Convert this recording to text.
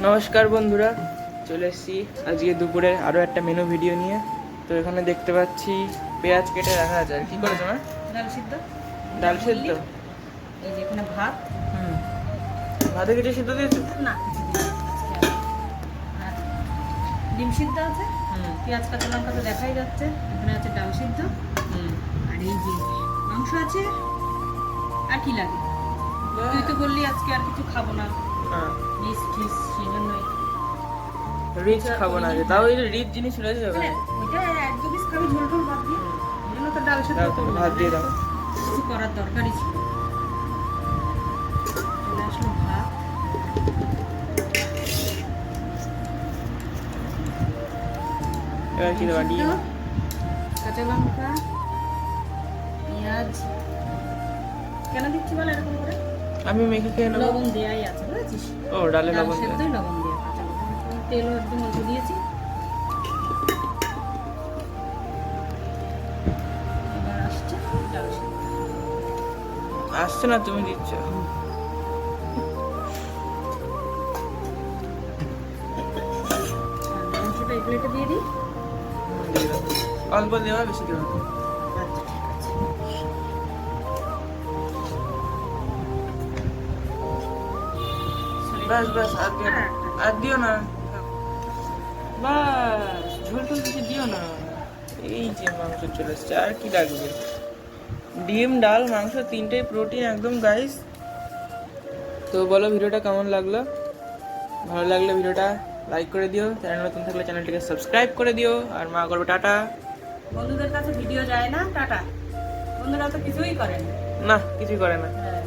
নমস্কার বন্ধুরা, চলে এসেছি আজকে দুপুরে আরও একটা মেনু ভিডিও নিয়ে। তো এখানে দেখতে পাচ্ছি পেঁয়াজ কেটে রাখা আছে। আর কি করেছো মা? ডাল সিদ্ধ। ডাল সিদ্ধ। এই যে এখানে ভাত। ভাতে কিছু সিদ্ধ দিয়েছো? না, কিছু দিই না, আজকে আর ডিম সিদ্ধ আছে। পেঁয়াজ কাঁচা লঙ্কা তো দেখাই যাচ্ছে। এখানে আছে ডাল সিদ্ধ। আর এই যে মাংস আছে। আর কি লাগে? তুই তো বললি আজকে আর কিছু খাবো না, রিচ টিচ, সেই জন্যই। রিচ খাবো না, তাও এই রিচ জিনিস রয়েছে ওখানে। ওইটা এক দু পিস খাবি ঝোল ঝোল ভাত দিয়ে। ওই জন্য তো ডাল সিদ্ধ করলাম। ভাত দিয়ে দাও। কিছু করার দরকারই ছিল না। চলে আসলো ভাত। এবার কি দেবা? ডিম, কাঁচা লঙ্কা, পেঁয়াজ। কেন দিচ্ছি বল এরকম করে? আমি মেখে খেয়ে নেবো। লবণ দেয়াই আছে, বুঝেছিস? ও, ডালে ডাল লবণ দেয়া। সেদ্ধই লবণ দেয়া, কাঁচা লঙ্কা, তেলও একদম অল্প দিয়েছি। এবার আসছে ডাল সেদ্ধ। আসছে না, তুমি দিচ্ছ। আর মাংসটা এই প্লেটে দিয়ে দিই। দিয়ে দাও। অল্প দেওয়া, বেশি দেওয়া। আচ্ছা, ঠিক আছে। ব্যাস ব্যাস, আর দিও না, আর দিও না। বাস, ঝোল টোল বেশি দিও না। এই যে মাংস চলে এসছে, আর কি লাগবে? ডিম, ডাল, মাংস, তিনটেই প্রোটিন একদম গাইস। তো বলো, ভিডিওটা কেমন লাগলো? ভালো লাগলে ভিডিওটা লাইক করে দিও, চ্যানেল নতুন থাকলে চ্যানেলটিকে সাবস্ক্রাইব করে দিও। আর মা করবে টাটা। বন্ধুদের কাছে ভিডিও যায় না, টাটা। বন্ধুরা তো কিছুই করে না। না, কিছুই করে না। হ্যাঁ।